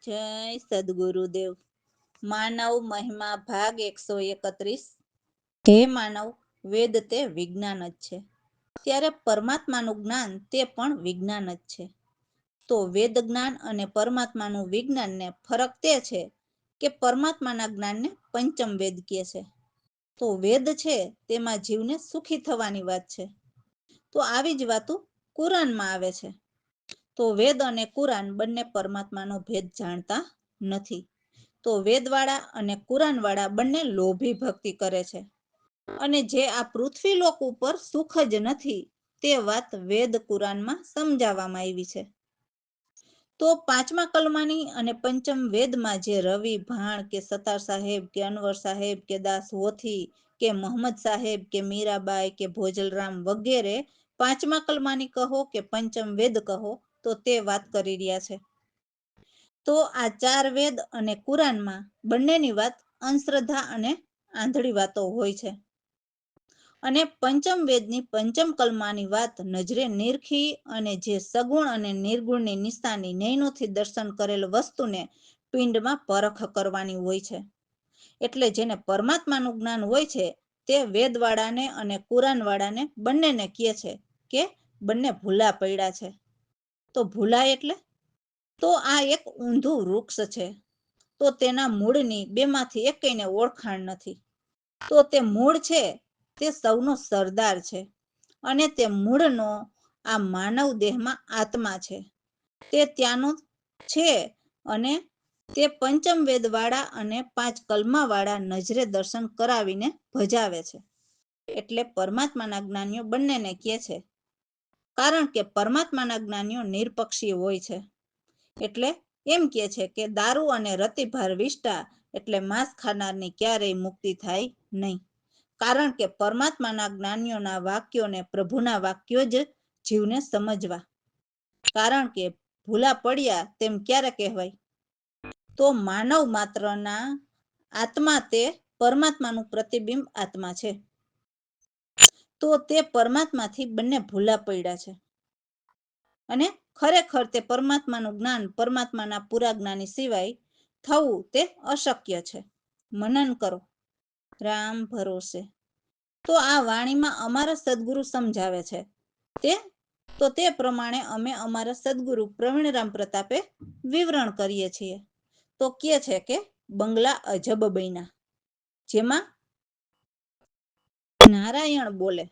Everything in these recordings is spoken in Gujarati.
જય સદગુરુદેવ. માનવ મહિમા ભાગ 131. હે માનવ, વેદ તે વિજ્ઞાન જ છે, ત્યારે પરમાત્માનું જ્ઞાન તે પણ વિજ્ઞાન જ છે. તો વેદ જ્ઞાન અને પરમાત્માનું વિજ્ઞાનને ફરક તે છે કે પરમાત્માના જ્ઞાનને પંચમ વેદ કહે છે. તો વેદ છે તેમાં જીવને સુખી થવાની વાત છે. તો આવી જ વાતો કુરાનમાં આવે છે. તો વેદ અને કુરાન બંને પરમાત્માનો ભેદ જાણતા નથી. તો વેદવાળા અને કુરાનવાળા બંને લોભી ભક્તિ કરે છે, અને જે આ પૃથ્વી લોક ઉપર સુખ જ નથી તે વાત વેદ કુરાનમાં સમજાવવામાં આવી છે. તો પાંચમા કલમાની અને પંચમ વેદમાં જે રવિ ભાણ કે સતાર સાહેબ કે અનવર સાહેબ કે દાસ હોથી કે મોહમ્મદ સાહેબ કે મીરાબાઈ કે ભોજલરામ વગેરે પાંચમા કલમાની કહો કે પંચમ વેદ કહો, તો તે વાત કરી રહ્યા છે. તો આ ચાર વેદ અને કુરાનમાં બંનેની વાત અંધશ્રદ્ધા અને આંધળી વાતો હોય છે. અને પંચમ વેદની પંચમ કલમાની વાત નજરે નિરખી અને જે સગુણ અને નિર્ગુણની નિશાની નયનોથી દર્શન કરેલ વસ્તુને પિંડમાં પરખ કરવાની હોય છે. એટલે જેને પરમાત્માનું જ્ઞાન હોય છે તે વેદવાળાને અને કુરાનવાળાને બંનેને કહે છે કે બંને ભૂલા પડ્યા છે. તો ભૂલા એટલે તો આ એક ઊંધું વૃક્ષ છે. તો તેના મૂળની બેમાંથી એકને ઓળખાણ નથી. તો તે મૂળ છે તે સૌનો સરદાર છે, અને તે મૂળનો આ માનવ દેહમાં આત્મા છે, તે ત્યાંનો છે. અને તે પંચમ વેદવાળા અને પાંચ કલમાવાળા નજરે દર્શન કરાવીને ભજાવે છે. એટલે પરમાત્માના જ્ઞાનીઓ બંનેને કહે છે, કારણ કે પરમાત્માના જ્ઞાનીઓ નિરપક્ષી હોય છે. એટલે એમ કહે છે કે દારૂ અને રતિભાર વિષ્ટા એટલે માંસ ખાનારની ક્યારેય મુક્તિ થાય નહીં, કારણ કે પરમાત્માના જ્ઞાનીઓના વાક્યોને પ્રભુના વાક્યો જ જીવને સમજવા. કારણ કે ભૂલા પડ્યા તેમ ક્યારે કહેવાય? તો માનવ માત્રના આત્મા તે પરમાત્માનું પ્રતિબિંબ આત્મા છે. તો તે પરમાત્માથી બંને ભૂલા પડ્યા છે, અને ખરેખર તે પરમાત્માનું જ્ઞાન પરમાત્માના પૂરા જ્ઞાની સિવાય થવું તે અશક્ય છે. મનન કરો, રામ ભરોસે. તો આ વાણીમાં અમારા સદગુરુ સમજાવે છે તે પ્રમાણે અમે અમારા સદગુરુ પ્રવીણરામ પ્રતાપે વિવરણ કરીએ છીએ. તો કહે છે કે બંગલા અજબ બન્યા, જેમાં નારાયણ બોલે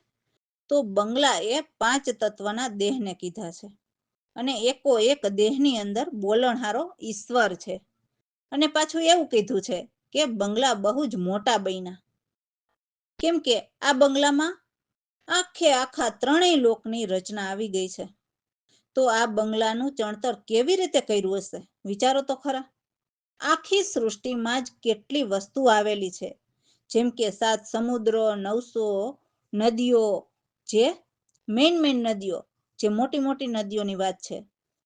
તો બંગલા એ પાંચ તત્વના દેહને કીધા છે, અને એકો એક દેહની અંદર બોલણહારો ઈશ્વર છે. અને પાછું એવું કીધું છે કે બંગલા બહુ જ મોટા બન્યા, કેમ કે આ બંગલામાં આખા ત્રણેય લોકની રચના આવી ગઈ છે. તો આ બંગલાનું ચણતર કેવી રીતે કર્યું હશે? વિચારો તો ખરા. આખી સૃષ્ટિમાં જ કેટલી વસ્તુ આવેલી છે, જેમ કે 7 સમુદ્રો, 900 નદીઓ, જે મેઇન નદીઓ, જે મોટી મોટી નદીઓની વાત છે,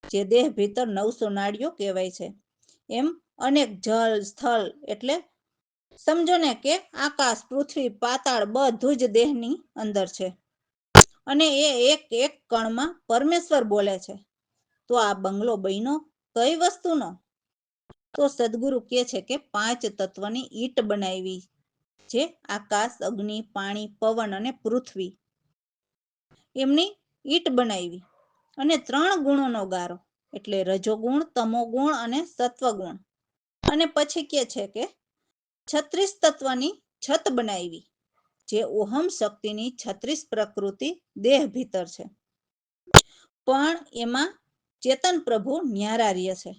જે દેહ ભીતર 900 નાળીઓ કહેવાય છે. એમ અનેક જળ સ્થળ એટલે સમજો ને કે આકાશ, પૃથ્વી, પાતાળ બધું જ દેહની અંદર છે, અને એ એક એક કણમાં પરમેશ્વર બોલે છે. તો આ બંગલો બન્યો કઈ વસ્તુનો? તો સદગુરુ કહે છે કે 5 તત્વની ઈંટ બનાવી, જે આકાશ, અગ્નિ, પાણી, પવન અને પૃથ્વી, એમની ઈંટ બનાવી. અને 3 ગુણોનો ગારો, એટલે રજોગુણ, તમોગુણ અને સત્વગુણ. અને પછી કહે છે કે 36 તત્વની છત બનાવી, જે ઓહમ શક્તિની 36 પ્રકૃતિ દેહ ભીતર છે, પણ એમાં ચેતન પ્રભુ ન્યારા રહે છે.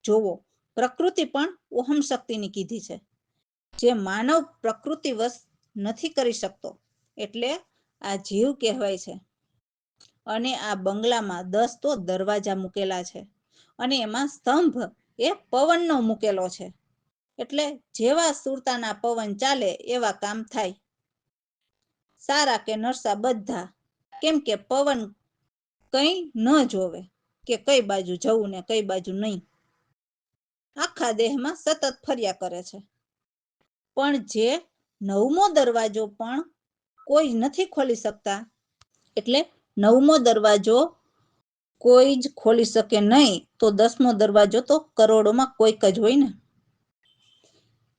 જોવો, પ્રકૃતિ પણ ઓહમ શક્તિની કીધી છે, જે માનવ પ્રકૃતિ વશ નથી કરી શકતો, એટલે આ જીવ કહેવાય છે. અને આ બંગલામાં 10 તો દરવાજા મૂકેલા છે, અને એમાં સ્તંભ એ પવનનો મૂકેલો છે, એટલે જેવા સુરતાના પવન ચાલે એવા કામ થાય, સારા કે નરસા બધા. કેમ કે પવન કંઈ ન જોવે કે કઈ બાજુ જવું ને કઈ બાજુ નહીં, આખા દેહમાં સતત ફર્યા કરે છે. પણ જે 9મો દરવાજો પણ કોઈ નથી ખોલી શકતા, એટલે 9મો દરવાજો કોઈ જ ખોલી શકે નહીં, તો 10મો દરવાજો તો કરોડોમાં કોઈક જ હોય ને.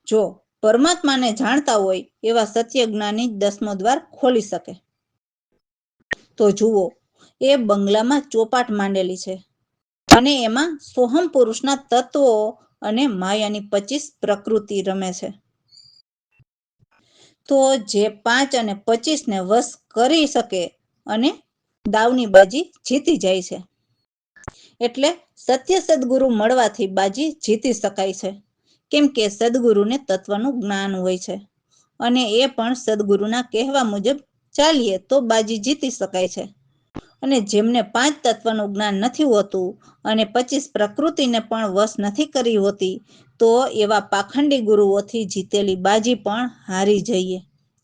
જો પરમાત્માને જાણતા હોય એવા સત્ય જ્ઞાની 10મો દ્વાર ખોલી શકે. તો જુઓ, એ બંગલામાં ચોપાટ માંડેલી છે અને એમાં સોહમ પુરુષના તત્વો અને માયાની 25 પ્રકૃતિ રમે છે. તો જે 5 અને 25 ને વશ કરી શકે અને દાવની બાજી જીતી જાય છે. એટલે સત્ય સદગુરુ મળવાથી બાજી જીતી શકાય છે, કેમ કે સદગુરુને તત્વનું જ્ઞાન હોય છે અને એ પણ સદગુરુના કહેવા મુજબ ચાલીએ તો બાજી જીતી શકાય છે. અને જેમને 5 તત્વનું જ્ઞાન નથી હોતું અને 25 પ્રકૃતિને પણ વશ નથી કરી હોતી, તો એવા પાખંડી ગુરુઓથી જીતેલી બાજી પણ હારી જઈએ,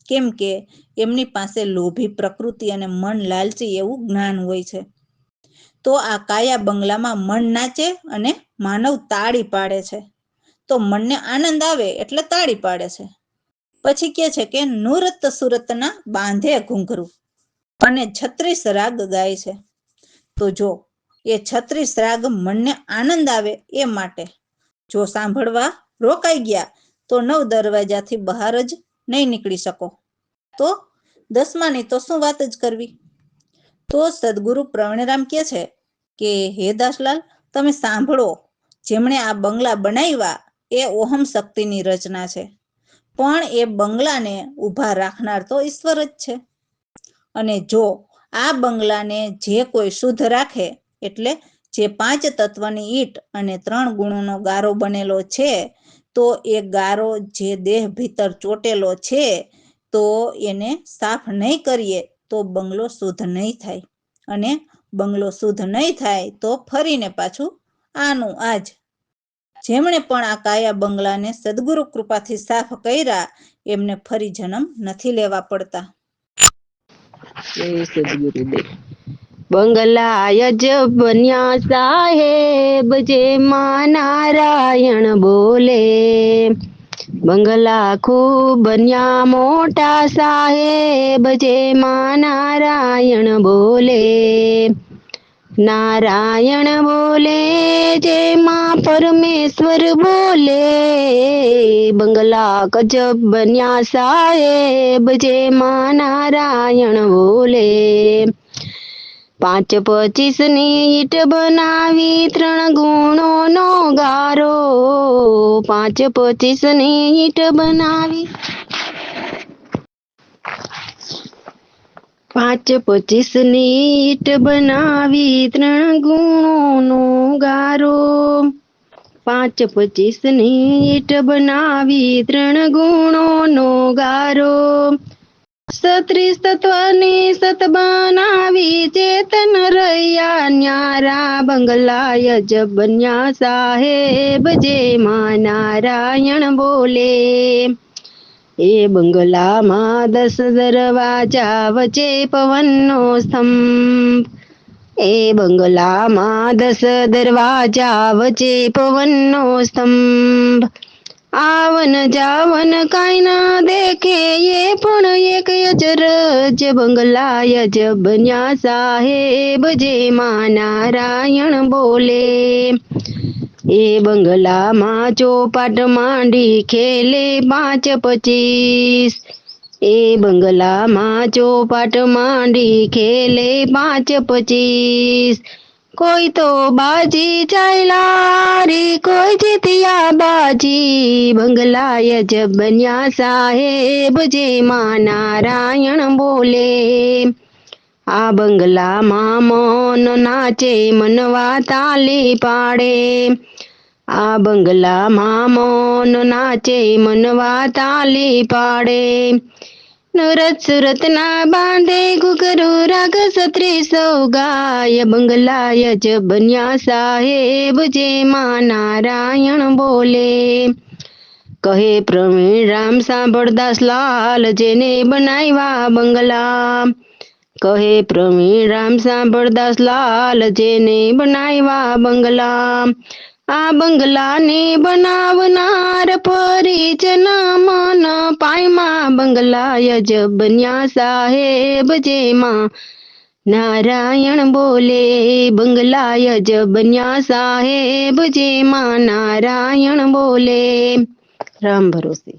કેમ કે એમની પાસે લોભી પ્રકૃતિ અને મન લાલચી એવું જ્ઞાન હોય છે. તો આ કાયા બંગલામાં મન નાચે અને માનવ તાળી પાડે છે. તો મનને આનંદ આવે એટલે તાળી પાડે છે. પછી કહે છે કે નુરત સુરતના બાંધે ઘૂંઘરું અને 36 રાગ ગાય છે. તો જો એ 36 રાગ મનને આનંદ આવે એ માટે. જો સાંભળવા રોકાઈ ગયા તો 9 દરવાજાથી બહાર જ નહીં નીકળી શકો. તો 10માની તો શું વાત જ કરવી. તો સદગુરુ પ્રવીણરામ કહે છે કે હે દાસલાલ, તમે સાંભળો, જેમણે આ બંગલા બનાવ્યા એ ઓહમ શક્તિની રચના છે, પણ એ બંગલાને ઊભા રાખનાર તો ઈશ્વર જ છે. અને જો આ બંગલાને જે કોઈ શુદ્ધ રાખે, એટલે જે 5 તત્વની ઈંટ અને 3 ગુણોનો ગારો બનેલો છે, તો એ ગારો જે દેહ ભીતર ચોટેલો છે, તો એને સાફ નહીં કરીએ તો બંગલો શુદ્ધ નહીં થાય. અને બંગલો શુદ્ધ નહીં થાય તો ફરીને પાછું આનું આજ. જેમણે પણ આ કાયા બંગલાને સદગુરુ કૃપાથી સાફ કર્યા, એમને ફરી જન્મ નથી લેવા પડતા. સદગુરુદેવ. બંગલા જ બન્યા સાહેબ, જેમાં નારાયણ બોલે. બંગલા ખૂબ બન્યા મોટા સાહેબ, જેમાં નારાયણ બોલે. નારાયણ બોલે જેમાં પરમેશ્વર બોલે. બંગલા ગજબ બન્યા સાહેબ, જેમાં નારાયણ બોલે. 5 25ની ઈંટ બનાવી 3 ગુણોનો ગારો. 5 25ની ઈંટ બનાવી 5 25ની ઈંટ બનાવી 3 ગુણોનો ગારો. 5 25ની ઈંટ બનાવી 3 ગુણોનો ગારો. 36 તત્વની સત બનાવી ચેતન રહ્યા ન્યારા. બંગલા જ બન્યા સાહેબ, જેમાં નારાયણ બોલે. એ બંગલામાં 10 દરવાજા વચ્ચે પવનનો સ્તંભ. એ બંગલામાં 10 દરવાજા વચ્ચે પવનનો સ્તંભ. આવન જાવન કાંઈ ના દેખે, એ પણ એક અચરજ. બંગલા જ બન્યા સાહેબ, જેમાં નારાયણ બોલે. એ બંગલામાં ચોપાટ માંડી ખેલે 5 25. એ બંગલામાં ચોપાટ માંડી ખેલે 5 25. કોઈ તો બાજી ચાલ્યા, કોઈ જીત્યા બાજી. બંગલા જ બન્યા સાહેબ, જેમાં નારાયણ બોલે. આ બંગલામાં મન નાચે, મનવા તાલી પાડે. આ બંગલામાં મન નાચે, મનવા તાલી પાડે. નુરત સુરતના બાંધે ઘૂઘરું, રાગ 36 ગાય. બંગલા જ બન્યા સાહેબ, જેમાં નારાયણ બોલે. કહે પ્રવીણરામ સાંભળ દાસલાલ, જેને બનાવ્યા બંગલા. કહે પ્રવીણરામ સાંભળ દાસલાલ, જેને બનાવ્યા બંગલા. આ બંગલાને બનાવનાર પરિજના મન પાયમાં. બંગલા જ બન્યા સાહેબ, જેમાં નારાયણ બોલે બંગલાય જ બન્યા સાહેબ જેમાં નારાયણ બોલે. રામ ભરોસે.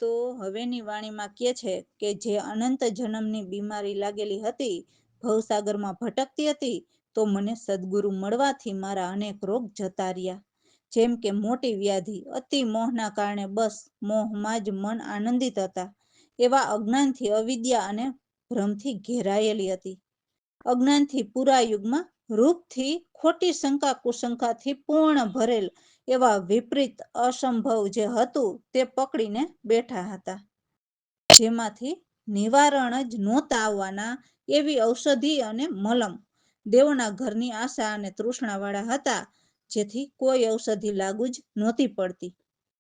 તો હવેની વાણીમાં કહે છે કે જે અનંત જન્મની બીમારી લાગેલી હતી, ભવસાગરમાં ભટકતી હતી, તો મને સદગુરુ મળવાથી મારા અનેક રોગ જતા રહ્યા. જેમ કે મોટી વ્યાધિ, અતિ મોહના કારણે બસ મોહમાં જ મન આનંદિત હતા, એવા અજ્ઞાનથી, અવિદ્યા અને ભ્રમથી ઘેરાયેલી હતી. અજ્ઞાનથી પૂરા યુગમાં, રૂપથી, ખોટી શંકા કુશંકાથી પૂર્ણ ભરેલ એવા વિપરીત અસંભવ જે હતું તે પકડીને બેઠા હતા, જેમાંથી નિવારણ જ નહોતા આવવાના એવી ઔષધિ અને મલમ દેવોના ઘરની આશા અને તૃષ્ણાવાળા હતા, જેથી કોઈ ઔષધિ લાગુ જ નહોતી પડતી.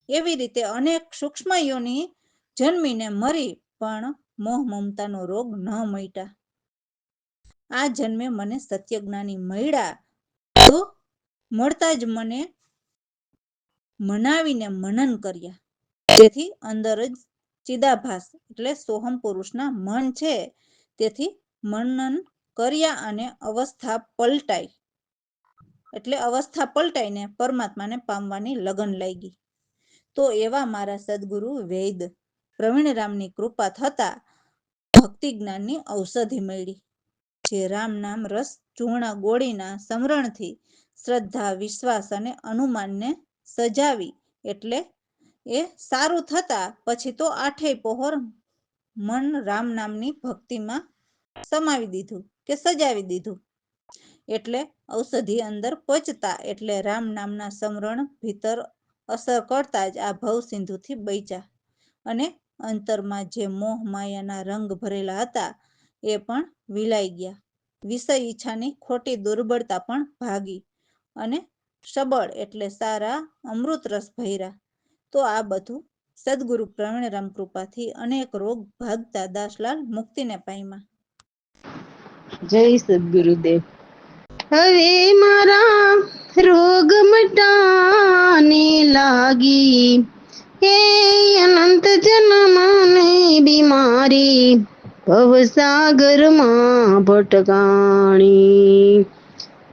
એવી રીતે અનેક સૂક્ષ્મ યોની જન્મીને મરી, પણ મોહ મમતાનો રોગ ન મટ્યા. આ જન્મે મને સત્યજ્ઞાની મળ્યા, તો મળતા જ મને મનાવીને મનન કર્યા, તેથી અંદર જ ચિદાભાસ એટલે સોહમ પુરુષના મન છે, તેથી મનન કર્યા અને અવસ્થા પલટાઈને પરમાત્માને પામવાની લગન લાગી. તો એવા મારા સદગુરુ વૈદ પ્રવીણરામની કૃપા થતા ભક્તિ જ્ઞાનની ઔષધિ મળી, જે રામ નામ રસ ચૂર્ણ ગોળીના સમરણથી શ્રદ્ધા, વિશ્વાસ અને અનુમાનને સજાવી, એટલે એ સારું થતા પછી તો આઠેય પહોર મન રામ નામની ભક્તિમાં સમાવી દીધું કે સજાવી દીધું. એટલે ઔષધિ અંદર પચતા, એટલે રામ નામના સમરણ ભીતર અસર કરતા જ આ ભવ સિંધુથી બચ્યા, અને અંતરમાં જે મોહ માયાના રંગ ભરેલા હતા એ પણ વિલાઈ ગયા. વિષય ઈચ્છાની ખોટી દુર્બળતા પણ ભાગી, અને સબળ એટલે સારા અમૃત રસ ભર્યા. તો આ બધું સદગુરુ પ્રવીણરામ કૃપાથી અનેક રોગ ભાગતા દાસલાલ મુક્તિને પામ્યા. જય સદગુરુદેવ. હવે મારા રોગ મટાને લાગી, હે અનંત જન્મની બીમારી ભવસાગરમાં ભટકાણી,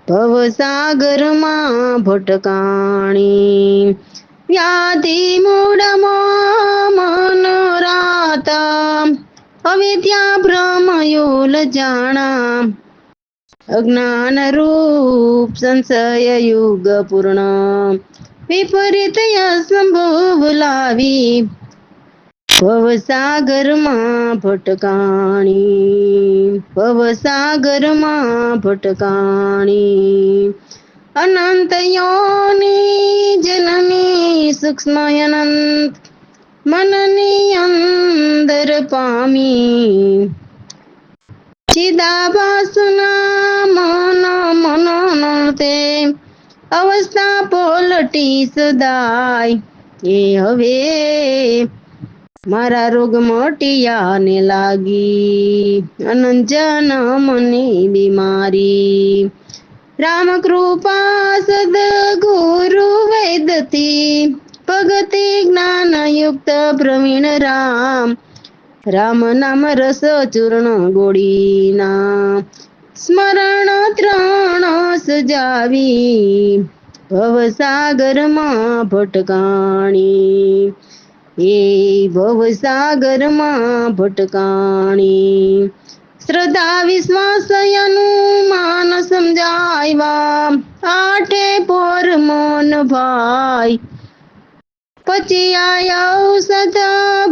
ભવસાગરમાં ભટકાણી. વ્યાધિ મૂળમાં મન રાતા, હવે ત્યાં ભ્રમયોલ જાણા. અજ્ઞાન રૂપ સંશય યુગ પૂર્ણ, વિપરીત અસંભવ લાવી, ભવસાગરમાં ભટકાણી, ભવસાગરમાં ભટકાણી. અનંત યોની જનની સૂક્ષ્મ અનંત મનની અંદર પામી, ચિદાભાસના મન તે અવસ્થા પલટી સદાય. એ હવે મારા રોગ મટિયાને લાગી, અનંત જન્મની બીમારી. રામ કૃપા સદગુરુ વૈદથી, ભગતિ જ્ઞાન યુક્ત પ્રવીણ રામ. રામ નામ રસ ચૂર્ણ ગોળીના સ્મરણ ત્રણ સજાવી, ભવસાગરમાં ભટકાણી, એ ભવસાગરમાં ભટકાણી. શ્રદ્ધા વિશ્વાસ અનુમાન સમજાવ્યા, આઠે પોર મન ભાઈ. પચિયા ઔષધ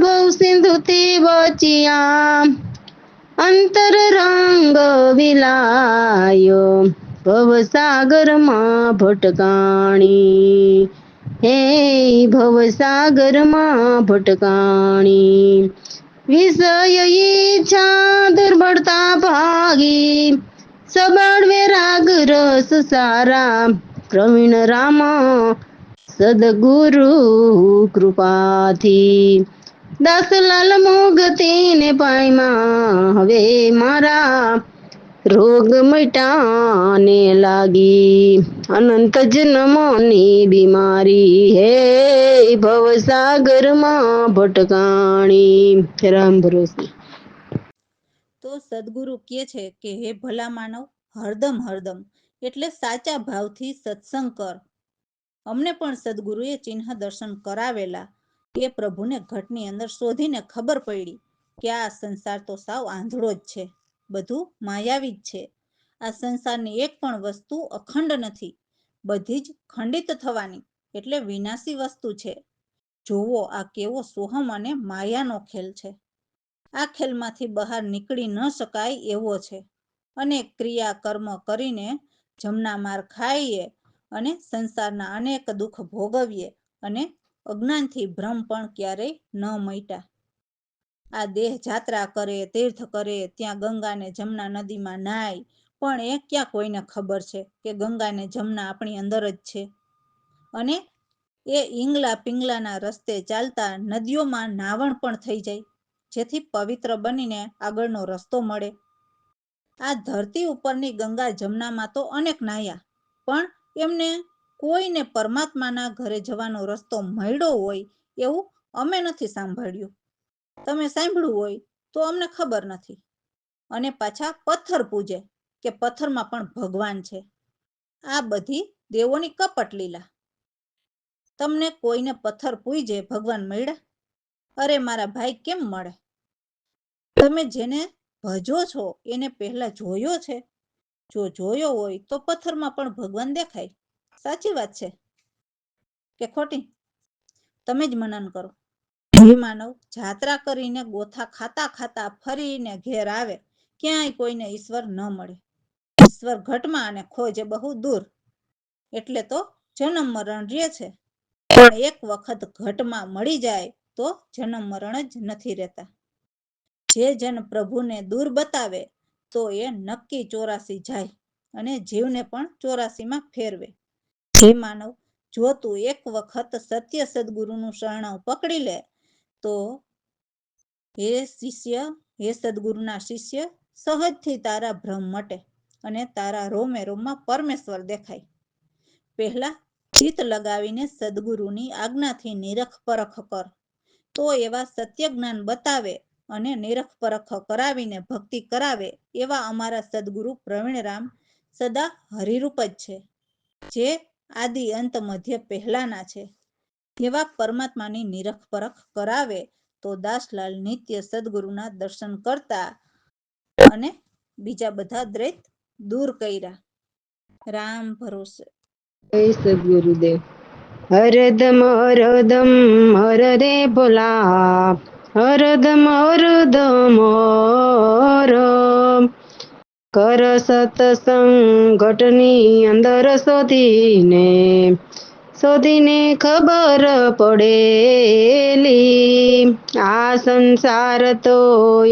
ભવ સિંધુથી બચિયા, અંતર રંગ વિલાયો, ભવસાગરમાં ભટકાણી, હે ભવસાગરમાં ભટકાણી. વિષય ઈચ્છા દુર્બળતા ભાગી, સબળ વૈરાગ રસ સારા. પ્રવીણ રામ સદગુરુ કૃપાથી, દાસલાલ મુક્તિને પામ્યા. હવે મારા રોગ મટાને લાગી, અનંત જન્મની બીમારી, હે ભવસાગરમાં ભટકાણી. રામ ભરોસે. તો સદગુરુ કહે છે કે હે ભલા માનવ, હરદમ હરદમ એટલે સાચા ભાવથી સત્સંગ કર. અમને પણ સદગુરુએ ચિહ્ન દર્શન કરાવેલા. એ પ્રભુને ઘટની અંદર શોધીને ખબર પડી કે આ સંસાર તો સાવ આંધળો જ છે, બધું માયાવી જ છે. આ સંસારની એક પણ વસ્તુ અખંડ નથી, બધી જ ખંડિત થવાની એટલે વિનાશી વસ્તુ છે. જોવો આ કેવો સોહમ અને માયાનો ખેલ છે. આ ખેલમાંથી બહાર નીકળી ન શકાય એવો છે. અનેક ક્રિયા કર્મ કરીને જમના માર ખાઈએ અને સંસારના અનેક દુઃખ ભોગવીએ અને અજ્ઞાનથી ભ્રમ પણ ક્યારેય ન મટ્યા. આ દેહ જાત્રા કરે, તીર્થ કરે, ત્યાં ગંગા ને જમના નદીમાં નાય, પણ એ ક્યાં કોઈને ખબર છે કે ગંગા ને જમના આપણી અંદર જ છે. અને એ ઈંગલા પિંગલાના રસ્તે ચાલતા નદીઓમાં નાવણ પણ થઈ જાય, જેથી પવિત્ર બનીને આગળનો રસ્તો મળે. આ ધરતી ઉપરની ગંગા જમનામાં તો અનેક નાયા, પણ એમને કોઈને પરમાત્માના ઘરે જવાનો રસ્તો મળ્યો હોય એવું અમે નથી સાંભળ્યું. તમે સાંભળ્યું હોય તો અમને ખબર નથી. અને પાછા પથ્થર પૂજે કે પથ્થરમાં પણ ભગવાન છે. આ બધી દેવોની કપટ લીલા. તમને કોઈને પથ્થર પૂજે ભગવાન મળ્યા? અરે મારા ભાઈ, કેમ મળે? તમે જેને ભજો છો એને પહેલા જોયો છે? જો જોયો હોય તો પથ્થરમાં પણ ભગવાન દેખાય. સાચી વાત છે કે ખોટી? તમે જ મનન કરો. હે માનવ, જાત્રા કરીને ગોથા ખાતા ખાતા ફરીને ઘેર આવે, ક્યાંય કોઈને ઈશ્વર ન મળે. ઈશ્વર ઘટમાં અને ખોજે બહુ દૂર. એટલે તો જન્મ મરણ રહે છે, પણ એક વખત ઘટમાં મળી જાય તો જન્મ મરણ જ નથી રહેતા. જે જન પ્રભુને દૂર બતાવે તો એ નક્કી 84 જાય અને જીવને પણ 84માં ફેરવે. હે માનવ, જો તું એક વખત સત્ય સદગુરુનું શરણાવ પકડી લે તો હે શિષ્ય, હે સદગુરુના શિષ્ય, સહજથી તારા ભ્રમ મટે અને તારા રોમે રોમમાં પરમેશ્વર દેખાય. પહેલા ચિત્ત લગાવીને સદગુરુની આજ્ઞાથી નિરખ પરખ કર, તો એવા સત્ય જ્ઞાન બતાવે અને નિરખ પરખ કરાવીને ભક્તિ કરાવે એવા અમારા સદગુરુ પ્રવીણરામ સદા હરિરૂપ જ છે, જે આદિ અંત મધ્ય પહેલાના છે. એવા પરમાત્માની નિરખ પરખ કરાવે તો દાસલાલ નિત્ય સદગુરુના દર્શન કરતા અને બીજા બધા દ્વૈત દૂર કર્યા. રામ ભરોસે. જય સદગુરુદેવ. હરદમ હરદમ હર રે ભોલા, હરદમ હરદમ હર. કર સતસંગ ઘટની અંદર શોધીને ખબર પડેલી. આ સંસાર તો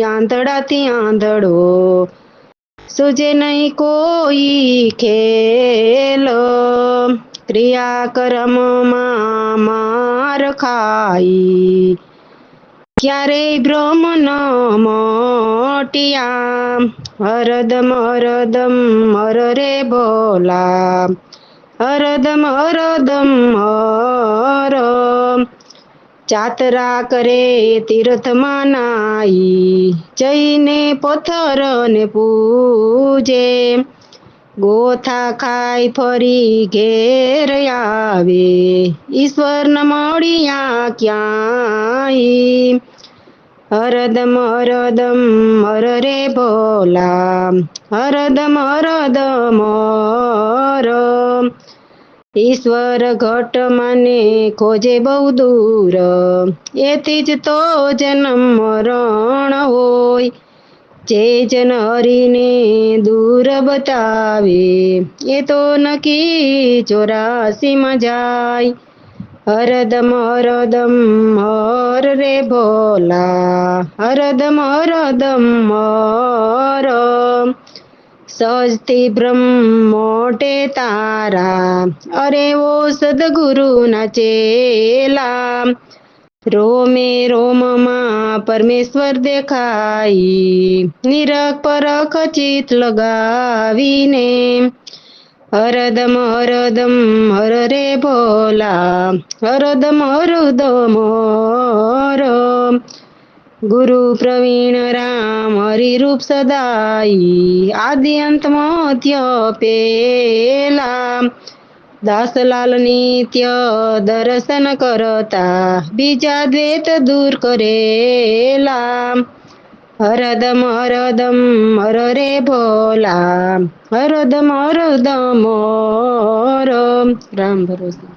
આંધળાથી આંધળો, સુજે નહીં કોઈ ખેલ. ક્રિયા કર્મમાં માર ખાઈ, ક્યારેય ભ્રમ ન મોટિયા. હરદમ હરદમ હર રે ભોલા, હરદમ હરદમ હર. જાત્રા કરે તીર્થમાં નાઈ, જઈને પથ્થરને પૂજે. ગોથા ખાઈ ફરી ઘેર આવે, ઈશ્વર ન મળ્યા ક્યાંય. હરદમ હરદમ હર રે ભોલા, હરદમ હરદમ હર. ઈશ્વર ઘટ મને ખોજે બહુ દૂર, એથી જ તો જન્મ મરણ હોય. જે જન હરીને દૂર બતાવે, એ તો નક્કી 84માં જાય. હરદમ હરદમ હર રે ભોલા, હરદમ હરદમ હર. સહજથી બ્રહ્મ મોટે તારા, અરે ઓ સદગુરુના ચેલા. રોમે રોમમાં પરમેશ્વર દેખાય, નિરખ પરખ ચિત્ત લગાવીને. હરદમ હરદમ હર રે ભોલા, હરદમ હરદમ હર. ગુરુ પ્રવીણ રામ હરિરૂપ સદાઈ આદિ અંત મધ્ય પેલા દાસલાલ નિત્ય દર્શન કરતા બીજા દ્વેત દૂર કરેલા હરદમ હરદમ હર રે ભોલા હરદમ હરદમ હર રામ ભરોસે